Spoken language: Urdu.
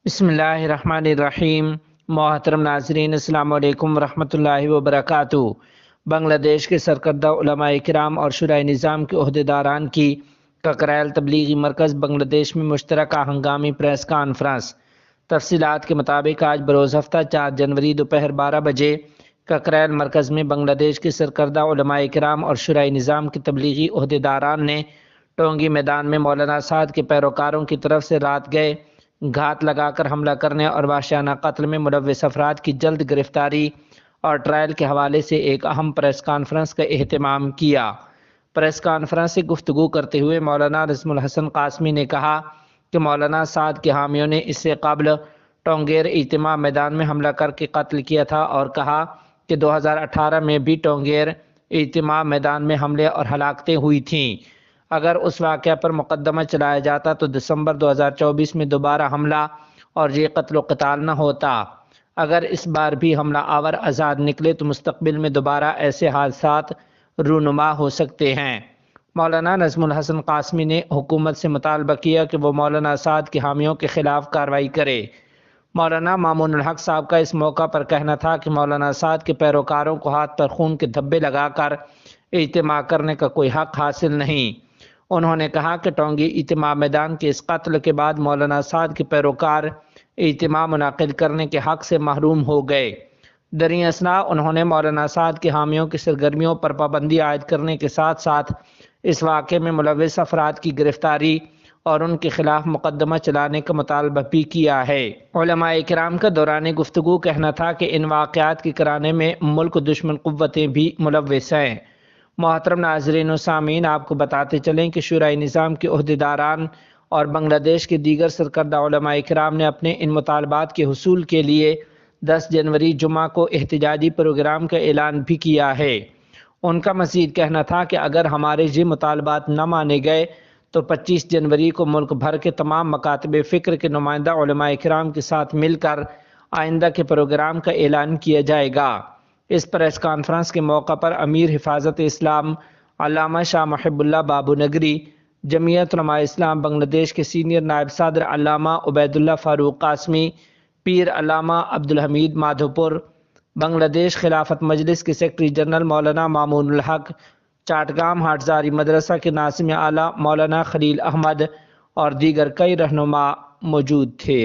بسم اللہ الرحمن الرحیم۔ محترم ناظرین، السلام علیکم ورحمۃ اللہ وبرکاتہ۔ بنگلہ دیش کے سرکردہ علماء کرام اور شورائے نظام کے عہدیداران کی ککریل تبلیغی مرکز بنگلہ دیش میں مشترکہ ہنگامی پریس کانفرنس۔ تفصیلات کے مطابق آج بروز ہفتہ 4 جنوری دوپہر 12 بجے ککریل مرکز میں بنگلہ دیش کے سرکردہ علماء کرام اور شورائے نظام کے تبلیغی عہدیداران نے ٹونگی میدان میں مولانا سعد کے پیروکاروں کی طرف سے رات گئے گھات لگا کر حملہ کرنے اور وحشیانہ قتل میں ملوث افراد کی جلد گرفتاری اور ٹرائل کے حوالے سے ایک اہم پریس کانفرنس کا اہتمام کیا۔ پریس کانفرنس سے گفتگو کرتے ہوئے مولانا نظم الحسن قاسمی نے کہا کہ مولانا سعد کے حامیوں نے اس سے قبل ٹونگیر اجتماع میدان میں حملہ کر کے قتل کیا تھا اور کہا کہ 2018 میں بھی ٹونگیر اجتماع میدان میں حملے اور ہلاکتیں ہوئی تھیں۔ اگر اس واقعہ پر مقدمہ چلایا جاتا تو دسمبر 2024 میں دوبارہ حملہ اور یہ قتل و قتال نہ ہوتا۔ اگر اس بار بھی حملہ آور آزاد نکلے تو مستقبل میں دوبارہ ایسے حادثات رونما ہو سکتے ہیں۔ مولانا نظم الحسن قاسمی نے حکومت سے مطالبہ کیا کہ وہ مولانا سعد کے حامیوں کے خلاف کارروائی کرے۔ مولانا مامون الحق صاحب کا اس موقع پر کہنا تھا کہ مولانا سعد کے پیروکاروں کو ہاتھ پر خون کے دھبے لگا کر اجتماع کرنے کا کوئی حق حاصل نہیں۔ انہوں نے کہا کہ ٹونگی اجتماع میدان کے اس قتل کے بعد مولانا سعد کے پیروکار اجتماع منعقد کرنے کے حق سے محروم ہو گئے۔ دریں اثنا انہوں نے مولانا سعد کے حامیوں کی سرگرمیوں پر پابندی عائد کرنے کے ساتھ ساتھ اس واقعے میں ملوث افراد کی گرفتاری اور ان کے خلاف مقدمہ چلانے کا مطالبہ بھی کیا ہے۔ علماء کرام کا دوران گفتگو کہنا تھا کہ ان واقعات کے کرانے میں ملک دشمن قوتیں بھی ملوث ہیں۔ محترم ناظرین و سامعین، آپ کو بتاتے چلیں کہ شورائے نظام کے عہدیداران اور بنگلہ دیش کے دیگر سرکردہ علماء کرام نے اپنے ان مطالبات کے حصول کے لیے 10 جنوری جمعہ کو احتجاجی پروگرام کا اعلان بھی کیا ہے۔ ان کا مزید کہنا تھا کہ اگر ہمارے یہ مطالبات نہ مانے گئے تو 25 جنوری کو ملک بھر کے تمام مکاتب فکر کے نمائندہ علماء کرام کے ساتھ مل کر آئندہ کے پروگرام کا اعلان کیا جائے گا۔ اس پریس کانفرنس کے موقع پر امیر حفاظت اسلام علامہ شاہ محب اللہ بابو نگری، جمعیت علماء اسلام بنگلہ دیش کے سینئر نائب صدر علامہ عبید اللہ فاروق قاسمی، پیر علامہ عبدالحمید مادھوپور، بنگلہ دیش خلافت مجلس کے سیکرٹری جنرل مولانا مامون الحق، چاٹگام ہاٹزاری مدرسہ کے ناظم اعلیٰ مولانا خلیل احمد اور دیگر کئی رہنما موجود تھے۔